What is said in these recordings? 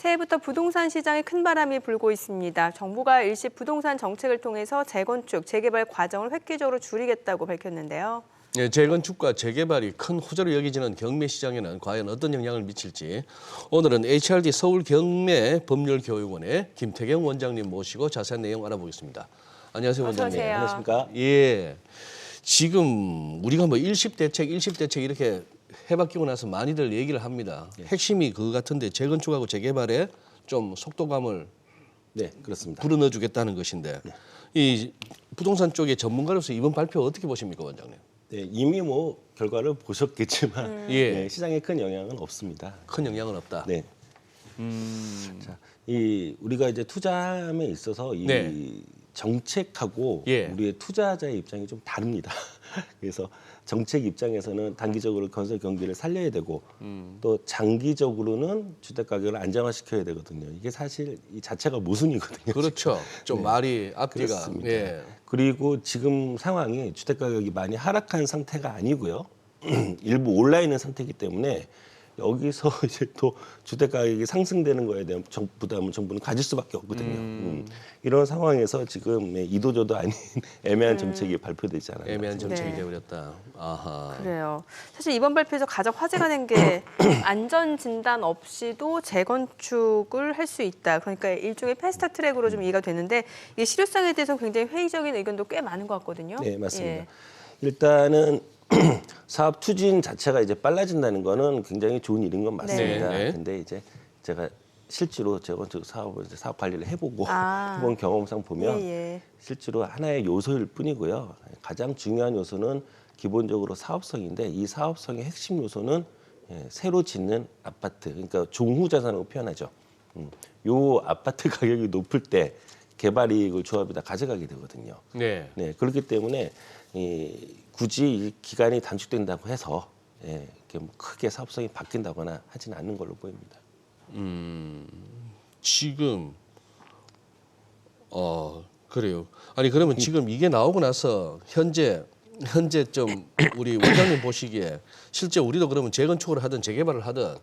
새해부터 부동산 시장에 큰 바람이 불고 있습니다. 정부가 일시 부동산 정책을 통해서 재건축, 재개발 과정을 획기적으로 줄이겠다고 밝혔는데요. 네, 재건축과 재개발이 큰 호재로 여겨지는 경매 시장에는 과연 어떤 영향을 미칠지 오늘은 HRD 서울경매법률교육원의 김태경 원장님 모시고 자세한 내용 알아보겠습니다. 안녕하세요, 어서 원장님. 오세요. 안녕하십니까? 예, 지금 우리가 뭐 일십대책 이렇게 해바뀌고 나서 많이들 얘기를 합니다. 핵심이 그거 같은데 재건축하고 재개발에 좀 속도감을 네, 그렇습니다. 불어넣어주겠다는 것인데 이 부동산 쪽의 전문가로서 이번 발표 어떻게 보십니까, 원장님? 네, 이미 뭐 결과를 보셨겠지만 예. 네, 시장에 큰 영향은 없습니다. 큰 영향은 없다. 네. 자, 이 우리가 이제 투자함에 있어서 이 네. 정책하고 예. 우리의 투자자의 입장이 좀 다릅니다. 그래서 정책 입장에서는 단기적으로 건설 경기를 살려야 되고 또 장기적으로는 주택 가격을 안정화시켜야 되거든요. 이게 사실 이 자체가 모순이거든요. 그렇죠. 좀 말이 앞뒤가. 그렇습니다. 예. 그리고 지금 상황이 주택 가격이 많이 하락한 상태가 아니고요. 일부 올라 있는 상태이기 때문에 여기서 이제 또 주택 가격이 상승되는 거에 대한 부담을 정부는 가질 수밖에 없거든요. 이런 상황에서 지금 이도저도 아닌 애매한 정책이 발표되지 않았나. 애매한 정책이 네. 되어버렸다. 아하. 그래요. 사실 이번 발표에서 가장 화제가 된 게 안전 진단 없이도 재건축을 할 수 있다. 그러니까 일종의 패스트 트랙으로 좀 이해가 되는데 이게 실효성에 대해서 굉장히 회의적인 의견도 꽤 많은 것 같거든요. 네, 맞습니다. 예. 일단은 사업 추진 자체가 이제 빨라진다는 거는 굉장히 좋은 일인 건 맞습니다. 네, 네. 근데 이제 제가 실제로 재건축 사업을 이제 사업 관리를 해보고 아. 해본 경험상 보면 예. 실제로 하나의 요소일 뿐이고요. 가장 중요한 요소는 기본적으로 사업성인데 이 사업성의 핵심 요소는 새로 짓는 아파트, 그러니까 종후 자산으로 표현하죠. 요 아파트 가격이 높을 때 개발 이익을 조합이 다 가져가게 되거든요. 네. 네, 그렇기 때문에 굳이 이 기간이 단축된다고 해서 이렇게 뭐 크게 사업성이 바뀐다거나 하지는 않는 걸로 보입니다. 지금 그래요. 아니 그러면 지금 이게 나오고 나서 현재 좀 우리 원장님 보시기에 실제 우리도 그러면 재건축을 하든 재개발을 하든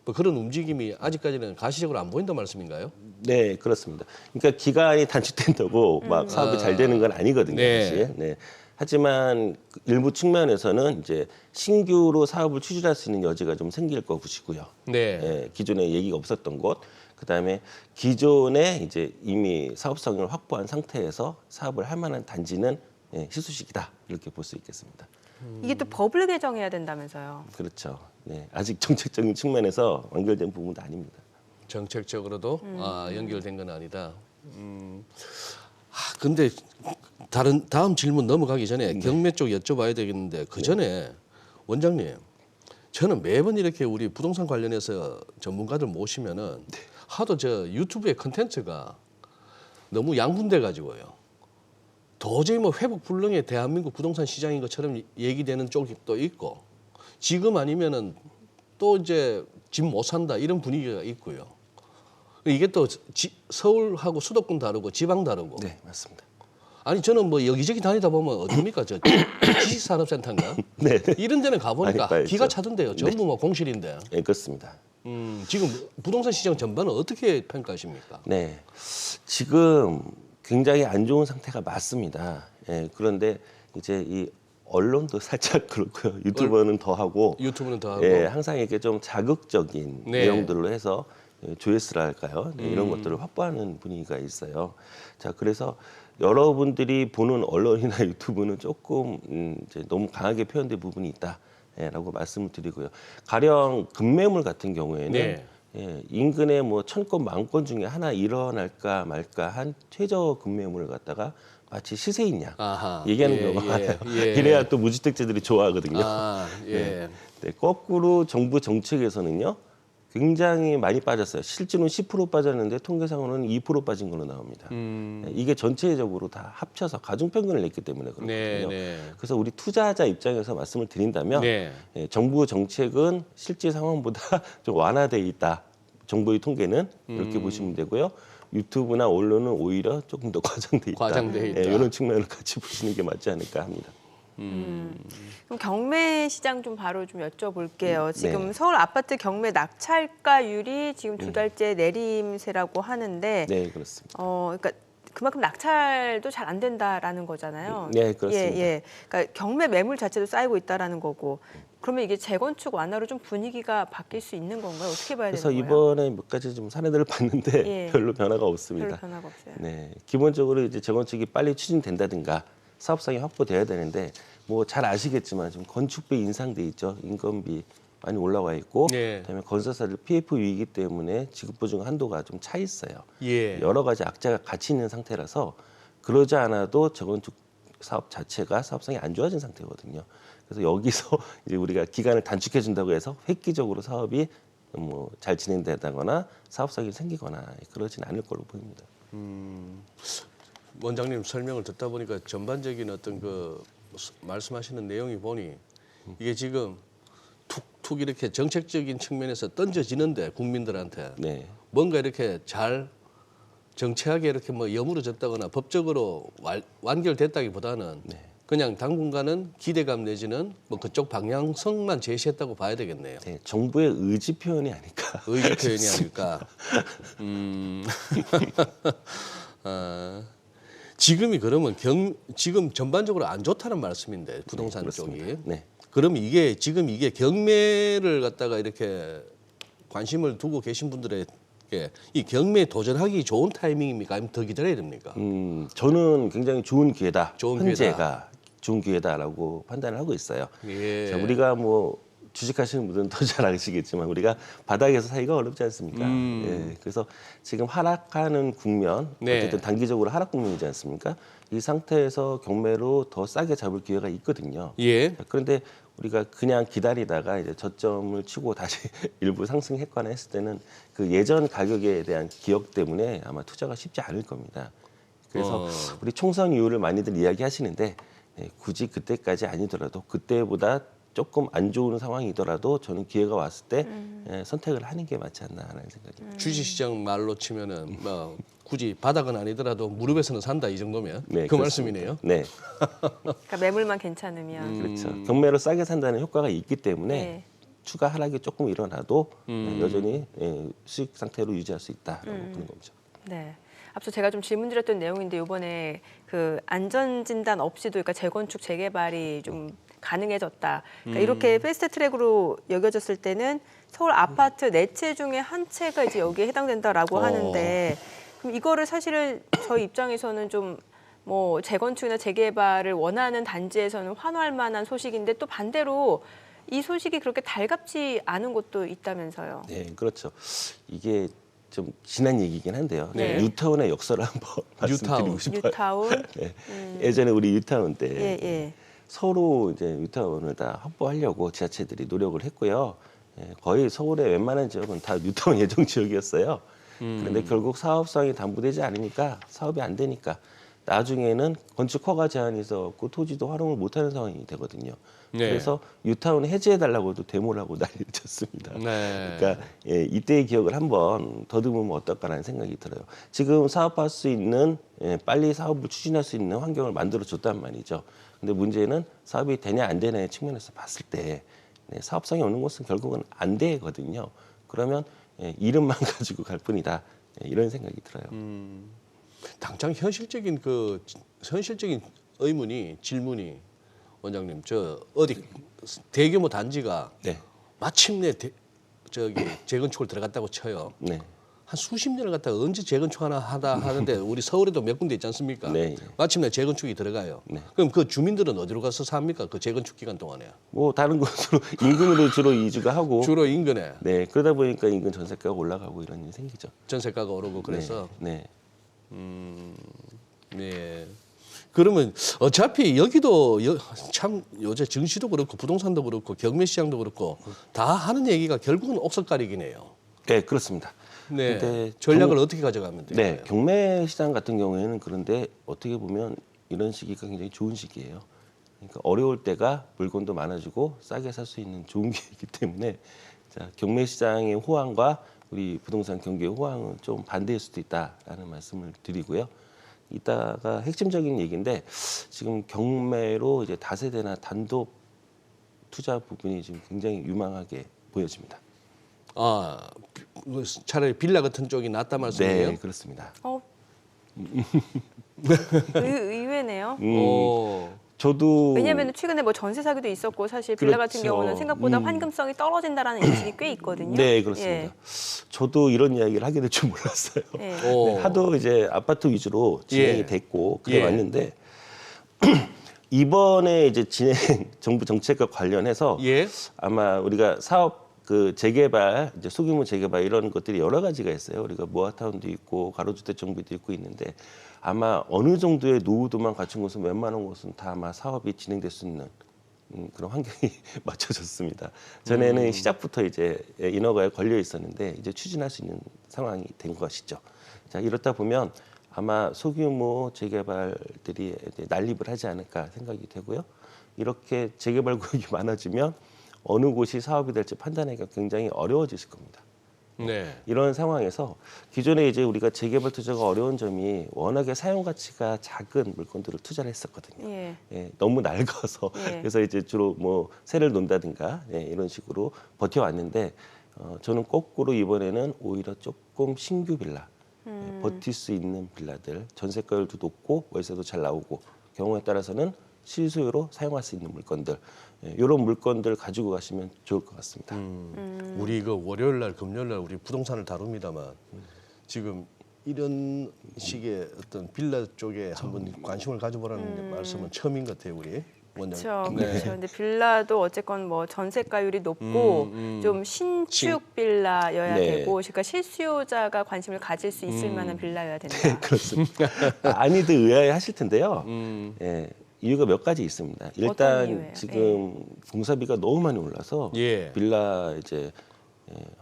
뭐 그런 움직임이 아직까지는 가시적으로 안 보인단 말씀인가요? 네, 그렇습니다. 그러니까 기간이 단축된다고 막 사업이 잘 되는 건 아니거든요, 네. 사실. 네. 하지만 일부 측면에서는 이제 신규로 사업을 추진할 수 있는 여지가 좀 생길 것이고요. 네. 기존에 얘기가 없었던 곳, 그다음에 기존에 이제 이미 사업성을 확보한 상태에서 사업을 할 만한 단지는 희소식이다 이렇게 볼 수 있겠습니다. 이게 또 법을 개정해야 된다면서요. 그렇죠. 네, 아직 정책적인 측면에서 완결된 부분도 아닙니다. 정책적으로도 연결된 건 아니다. 근데 다음 질문 넘어가기 전에 경매 쪽 여쭤봐야 되겠는데 그 전에 원장님, 저는 매번 이렇게 우리 부동산 관련해서 전문가들 모시면은 하도 저 유튜브의 컨텐츠가 너무 양분돼 가지고요. 도저히 뭐 회복 불능의 대한민국 부동산 시장인 것처럼 얘기되는 쪽이 또 있고 지금 아니면은 또 이제 집 못 산다 이런 분위기가 있고요. 이게 또 서울하고 수도권 다르고 지방 다르고. 네, 맞습니다. 아니 저는 뭐 여기저기 다니다 보면 어딥니까 저 지식산업센터인가? 네, 이런 데는 가보니까 많이 기가 있죠. 차던데요. 전부 뭐 공실인데. 네, 그렇습니다. 지금 부동산 시장 전반은 어떻게 평가하십니까? 네, 지금 굉장히 안 좋은 상태가 맞습니다. 그런데 이제 이 언론도 살짝 그렇고요. 유튜버는 더 하고, 유튜브는 더 하고. 항상 이렇게 좀 자극적인 네. 내용들로 해서 조회수라 할까요? 이런 것들을 확보하는 분위기가 있어요. 자, 그래서 여러분들이 보는 언론이나 유튜브는 조금 이제 너무 강하게 표현된 부분이 있다라고 말씀을 드리고요. 가령 급매물 같은 경우에는 네. 인근에 뭐 1000건, 10,000건 중에 하나 일어날까 말까 한 최저 급매물을 갖다가 마치 시세인 양 아하. 얘기하는 예, 경우가 많아요. 예. 이래야 또 무주택자들이 좋아하거든요. 아, 예. 네, 거꾸로 정부 정책에서는요 굉장히 많이 빠졌어요. 실제로는 10% 빠졌는데 통계상으로는 2% 빠진 걸로 나옵니다. 이게 전체적으로 다 합쳐서 가중평균을 냈기 때문에 그렇거든요. 네, 네. 그래서 우리 투자자 입장에서 말씀을 드린다면 네. 정부 정책은 실제 상황보다 좀 완화돼 있다. 정부의 통계는 이렇게 보시면 되고요. 유튜브나 언론은 오히려 조금 더 과장돼 있다. 과장돼 있다. 이런 측면을 같이 보시는 게 맞지 않을까 합니다. 그럼 경매 시장 좀 바로 좀 여쭤볼게요. 지금 네. 서울 아파트 경매 낙찰가율이 지금 두 달째 내림세라고 하는데, 네, 그렇습니다. 그러니까 그만큼 낙찰도 잘 안 된다라는 거잖아요. 네, 그렇습니다. 예. 그러니까 경매 매물 자체도 쌓이고 있다라는 거고. 그러면 이게 재건축 완화로 좀 분위기가 바뀔 수 있는 건가요? 어떻게 봐야 그래서 되는 거예요? 이번에 몇 가지 좀 사례들을 봤는데 예. 별로 변화가 별로 없습니다. 변화가 없어요. 네, 기본적으로 이제 재건축이 빨리 추진된다든가 사업성이 확보돼야 되는데 뭐 잘 아시겠지만 지금 건축비 인상돼 있죠. 인건비 많이 올라와 있고, 네. 그다음에 건설사들 PF 위기 때문에 지급 보증 한도가 좀 차 있어요. 예. 여러 가지 악재가 같이 있는 상태라서 그러지 않아도 재건축 사업 자체가 사업성이 안 좋아진 상태거든요. 그래서 여기서 이제 우리가 기간을 단축해 준다고 해서 획기적으로 사업이 뭐 잘 진행되다거나 사업성이 생기거나 그러진 않을 걸로 보입니다. 원장님 설명을 듣다 보니까 전반적인 어떤 그 말씀하시는 내용이 보니 이게 지금 툭툭 이렇게 정책적인 측면에서 던져지는데 국민들한테 네. 뭔가 이렇게 잘 정치하게 이렇게 뭐 여물어졌다거나 법적으로 완결됐다기보다는 그냥 당분간은 기대감 내지는 뭐 그쪽 방향성만 제시했다고 봐야 되겠네요. 네, 정부의 의지 표현이 아닐까. 의지 표현이 아닐까. 지금이 그러면 지금 전반적으로 안 좋다는 말씀인데 부동산 쪽이. 그렇습니다. 네. 그럼 이게 지금 이게 경매를 갖다가 이렇게 관심을 두고 계신 분들에게 이 경매에 도전하기 좋은 타이밍입니까? 아니면 더 기다려야 됩니까? 저는 굉장히 좋은 기회다. 좋은 현재가 좋은 기회다라고 판단을 하고 있어요. 예. 자, 우리가 뭐 주식하시는 분들은 더 잘 아시겠지만 우리가 바닥에서 사기가 어렵지 않습니까? 예, 그래서 지금 하락하는 국면, 네. 어쨌든 단기적으로 하락 국면이지 않습니까? 이 상태에서 경매로 더 싸게 잡을 기회가 있거든요. 예. 자, 그런데 우리가 그냥 기다리다가 이제 저점을 치고 다시 일부 상승했거나 했을 때는 그 예전 가격에 대한 기억 때문에 아마 투자가 쉽지 않을 겁니다. 그래서 우리 총선 이유를 많이들 이야기하시는데 굳이 그때까지 아니더라도 그때보다 조금 안 좋은 상황이더라도 저는 기회가 왔을 때 선택을 하는 게 맞지 않나라는 생각입니다. 주식시장 말로 치면은 뭐 굳이 바닥은 아니더라도 무릎에서는 산다 이 정도면 네, 그 그렇습니다. 말씀이네요. 네, 그러니까 매물만 괜찮으면. 그렇죠. 경매로 싸게 산다는 효과가 있기 때문에 네. 추가 하락이 조금 일어나도 여전히 수익 상태로 유지할 수 있다라고 보는 겁니다. 네. 앞서 제가 좀 질문드렸던 내용인데 이번에 그 안전 진단 없이도 그러니까 재건축 재개발이 좀 가능해졌다. 그러니까 이렇게 패스트 트랙으로 여겨졌을 때는 서울 아파트 4채 중에 한 채가 이제 여기에 해당된다라고 하는데 그럼 이거를 사실은 저희 입장에서는 좀 뭐 재건축이나 재개발을 원하는 단지에서는 환호할 만한 소식인데 또 반대로 이 소식이 그렇게 달갑지 않은 곳도 있다면서요. 네, 그렇죠. 이게 좀 지난 얘기긴 한데요. 네. 뉴타운의 역사를 한번 말씀드리고 싶어요. 뉴타운. 네. 예전에 우리 뉴타운 때 예. 서로 이제 뉴타운을 다 확보하려고 지자체들이 노력을 했고요. 거의 서울의 웬만한 지역은 다 뉴타운 예정 지역이었어요. 그런데 결국 사업성이 담보되지 않으니까 사업이 안 되니까 나중에는 건축 허가 제한이 있어갖고 토지도 활용을 못하는 상황이 되거든요. 네. 그래서 뉴타운 해제해달라고도 데모를 하고 난리를 쳤습니다. 네. 그러니까 이때의 기억을 한번 더듬으면 어떨까라는 생각이 들어요. 지금 사업할 수 있는 빨리 사업을 추진할 수 있는 환경을 만들어줬단 말이죠. 근데 문제는 사업이 되냐 안 되냐의 측면에서 봤을 때 사업성이 없는 곳은 결국은 안 되거든요. 그러면 이름만 가지고 갈 뿐이다. 이런 생각이 들어요. 당장 현실적인 의문이 질문이 원장님 저 어디 대규모 단지가 네. 마침내 재건축을 들어갔다고 쳐요. 네. 한 수십 년을 갖다가 언제 재건축 하나 하는데 우리 서울에도 몇 군데 있지 않습니까? 네. 마침내 재건축이 들어가요. 네. 그럼 그 주민들은 어디로 가서 삽니까? 그 재건축 기간 동안에 뭐 다른 곳으로 인근으로 주로 이주가 하고 주로 인근에 네, 그러다 보니까 인근 전세가가 올라가고 이런 일이 생기죠. 전세가가 오르고 그래서 네. 네. 그러면 어차피 여기도 참 요새 증시도 그렇고 부동산도 그렇고 경매 시장도 그렇고 다 하는 얘기가 결국은 옥석가리기네요. 네, 그렇습니다. 네. 근데 전략을 어떻게 가져가면 돼요? 네, 경매 시장 같은 경우에는 그런데 어떻게 보면 이런 시기가 굉장히 좋은 시기예요. 그러니까 어려울 때가 물건도 많아지고 싸게 살 수 있는 좋은 기회이기 때문에 자, 경매 시장의 호황과 우리 부동산 경기의 호황은 좀 반대일 수도 있다라는 말씀을 드리고요. 이따가 핵심적인 얘기인데 지금 경매로 이제 다세대나 단독 투자 부분이 지금 굉장히 유망하게 보여집니다. 아, 차라리 빌라 같은 쪽이 낫다 말씀이에요? 네, 그렇습니다. 의외네요. 저도 왜냐하면 최근에 뭐 전세 사기도 있었고 사실 빌라 같은 그렇죠. 경우는 생각보다 환금성이 떨어진다라는 인식이 꽤 있거든요. 네, 그렇습니다. 저도 이런 이야기를 하게 될 줄 몰랐어요. 예. 네, 하도 이제 아파트 위주로 진행이 예. 됐고 그래 예. 왔는데 이번에 이제 진행 정부 정책과 관련해서 예. 아마 우리가 사업 그 재개발, 이제 소규모 재개발 이런 것들이 여러 가지가 있어요. 우리가 모아타운도 있고 가로주택 정비도 있고 있는데 아마 어느 정도의 노후도만 갖춘 곳은 웬만한 곳은 다 아마 사업이 진행될 수 있는 그런 환경이 맞춰졌습니다. 전에는 시작부터 이제 인허가에 걸려 있었는데 이제 추진할 수 있는 상황이 된 것이죠. 자, 이렇다 보면 아마 소규모 재개발들이 이제 난립을 하지 않을까 생각이 되고요. 이렇게 재개발 구역이 많아지면 어느 곳이 사업이 될지 판단하기가 굉장히 어려워지실 겁니다. 네. 이런 상황에서 기존에 이제 우리가 재개발 투자가 어려운 점이 워낙에 사용 가치가 작은 물건들을 투자를 했었거든요. 예. 예, 너무 낡아서 예. 그래서 이제 주로 뭐 세를 놓는다든가 이런 식으로 버텨왔는데 저는 거꾸로 이번에는 오히려 조금 신규 빌라 버틸 수 있는 빌라들 전세가율도 높고 월세도 잘 나오고 경우에 따라서는 실수요로 사용할 수 있는 물건들 이런 물건들 가지고 가시면 좋을 것 같습니다. 우리 그 월요일 날, 금요일 날 우리 부동산을 다룹니다만 지금 이런 식의 어떤 빌라 쪽에 한번 관심을 가져보라는 말씀은 처음인 것 같아요, 우리 원장님. 그렇죠. 네. 그렇죠. 근데 빌라도 어쨌건 뭐 전세가율이 높고 좀 신축 빌라여야 네. 되고, 그러니까 실수요자가 관심을 가질 수 있을 만한 빌라여야 된다. 그렇습니다. 많이들 의아해하실 텐데요. 예, 이유가 몇 가지 있습니다. 어떤 일단 이유예요? 지금 공사비가 너무 많이 올라서 예. 빌라 이제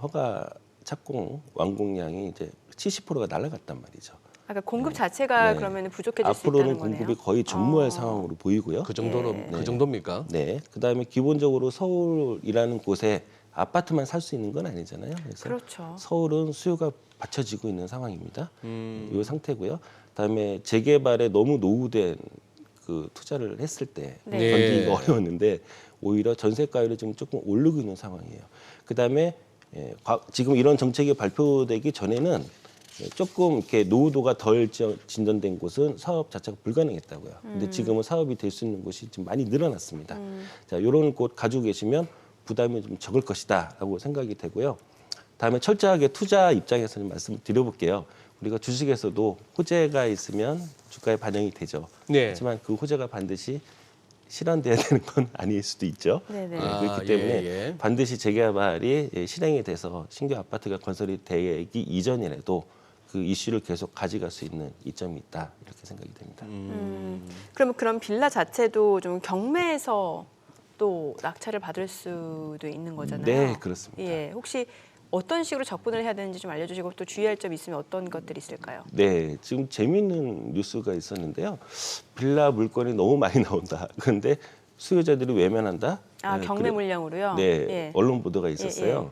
허가 착공 완공량이 이제 70%가 날아갔단 말이죠. 그러니까 공급 자체가 네. 그러면 부족해질 수 앞으로는 있다는 거네요. 공급이 거의 전무할 상황으로 보이고요. 그 정도로 그 정도입니까? 네. 그다음에 기본적으로 서울이라는 곳에 아파트만 살 수 있는 건 아니잖아요. 그래서 그렇죠. 서울은 수요가 받쳐지고 있는 상황입니다. 이 상태고요. 그다음에 재개발에 너무 노후된 그 투자를 했을 때 네. 건드리기가 어려웠는데 오히려 전세가율이 지금 조금 오르고 있는 상황이에요. 그다음에 지금 이런 정책이 발표되기 전에는 조금 이렇게 노후도가 덜 진전된 곳은 사업 자체가 불가능했다고요. 근데 지금은 사업이 될 수 있는 곳이 좀 많이 늘어났습니다. 자, 이런 곳 가지고 계시면 부담이 좀 적을 것이다라고 생각이 되고요. 다음에 철저하게 투자 입장에서 좀 말씀을 드려볼게요. 우리가 주식에서도 호재가 있으면 주가에 반영이 되죠. 네. 하지만 그 호재가 반드시 실현돼야 되는 건 아닐 수도 있죠. 네네. 그렇기 때문에 예. 반드시 재개발이 실행이 돼서 신규 아파트가 건설이 되기 이전이라도 그 이슈를 계속 가져갈 수 있는 이점이 있다 이렇게 생각이 됩니다. 그러면 그런 빌라 자체도 좀 경매에서 또 낙찰을 받을 수도 있는 거잖아요. 네, 그렇습니다. 예, 혹시 어떤 식으로 접근을 해야 되는지 좀 알려주시고 또 주의할 점 있으면 어떤 것들이 있을까요? 네, 지금 재미있는 뉴스가 있었는데요. 빌라 물건이 너무 많이 나온다. 그런데 수요자들이 외면한다. 아, 경매 그래- 물량으로요? 네, 예. 언론 보도가 있었어요.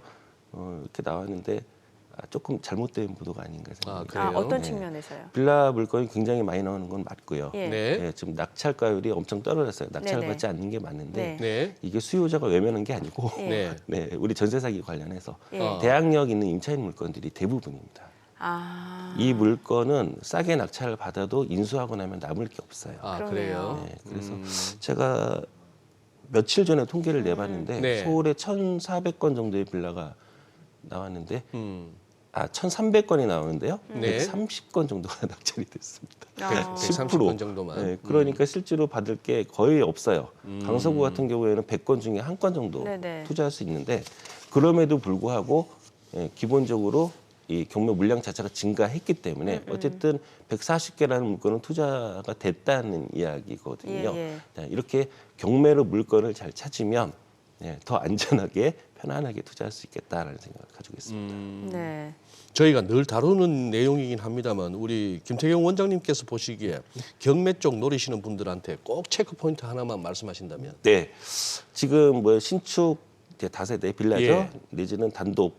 이렇게 나왔는데 조금 잘못된 보도가 아닌가 생각합니다. 아, 그래요? 어떤 네. 측면에서요? 빌라 물건이 굉장히 많이 나오는 건 맞고요. 예. 네. 네, 지금 낙찰가율이 엄청 떨어졌어요. 낙찰을 네네. 받지 않는 게 맞는데 네. 네. 이게 수요자가 외면한 게 아니고 예. 네. 네, 우리 전세 사기 관련해서 예. 대항력 있는 임차인 물건들이 대부분입니다. 아, 이 물건은 싸게 낙찰을 받아도 인수하고 나면 남을 게 없어요. 아, 그러네요. 그래요? 네, 그래서 제가 며칠 전에 통계를 음. 내봤는데 네. 서울에 1,400건 정도의 빌라가 나왔는데 1,300건이 나오는데요. 네. 130건 정도가 낙찰이 됐습니다. 아. 130건 정도만. 네, 그러니까 실제로 받을 게 거의 없어요. 강서구 같은 경우에는 100건 중에 한 건 정도 네네. 투자할 수 있는데 그럼에도 불구하고 기본적으로 이 경매 물량 자체가 증가했기 때문에 어쨌든 140개라는 물건은 투자가 됐다는 이야기거든요. 예, 예. 네, 이렇게 경매로 물건을 잘 찾으면 더 안전하게 편안하게 투자할 수 있겠다라는 생각을 가지고 있습니다. 네. 저희가 늘 다루는 내용이긴 합니다만 우리 김태경 원장님께서 보시기에 경매 쪽 노리시는 분들한테 꼭 체크 포인트 하나만 말씀하신다면. 네, 지금 뭐 신축 이제 다세대 빌라죠. 예. 내지는 단독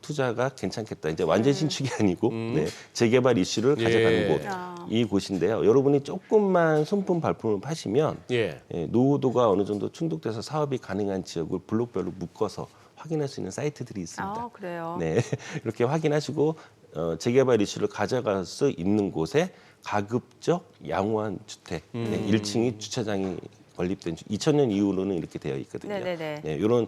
투자가 괜찮겠다. 이제 완전 신축이 아니고 네, 재개발 이슈를 가져가는 곳. 이곳인데요. 여러분이 조금만 손품 발품을 파시면 예. 예, 노후도가 어느 정도 충족돼서 사업이 가능한 지역을 블록별로 묶어서 확인할 수 있는 사이트들이 있습니다. 아, 그래요. 네, 이렇게 확인하시고 재개발 이슈를 가져갈 수 있는 곳에 가급적 양호한 주택, 네, 1층이 주차장이 건립된 2000년 이후로는 이렇게 되어 있거든요. 네네네. 네, 이런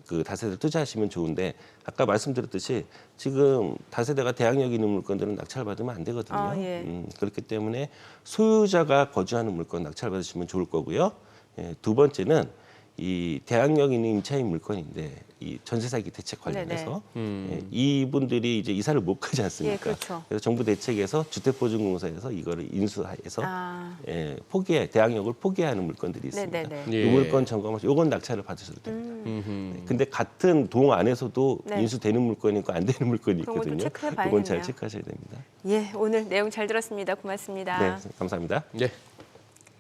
그 다세대 투자하시면 좋은데 아까 말씀드렸듯이 지금 다세대가 대항력 있는 물건들은 낙찰받으면 안 되거든요. 아, 예. 그렇기 때문에 소유자가 거주하는 물건 낙찰받으시면 좋을 거고요. 예, 두 번째는 이 대항력 있는 임차인 물건인데 이 전세 사기 대책 관련해서 예, 이분들이 이제 이사를 못 가지 않습니까? 예, 그렇죠. 그래서 정부 대책에서 주택보증공사에서 이거를 인수해서 아. 예, 대항력을 포기하는 물건들이 있습니다. 네네네. 예. 이 물건 점검하시고 요건 낙찰을 받으셔도 됩니다. 네, 근데 같은 동 안에서도 네. 인수되는 물건이 있고 안 되는 물건이 그런 것도 있거든요. 체크해 이건 잘 봐야겠네요. 체크하셔야 됩니다. 예, 오늘 내용 잘 들었습니다. 고맙습니다. 네, 감사합니다. 네.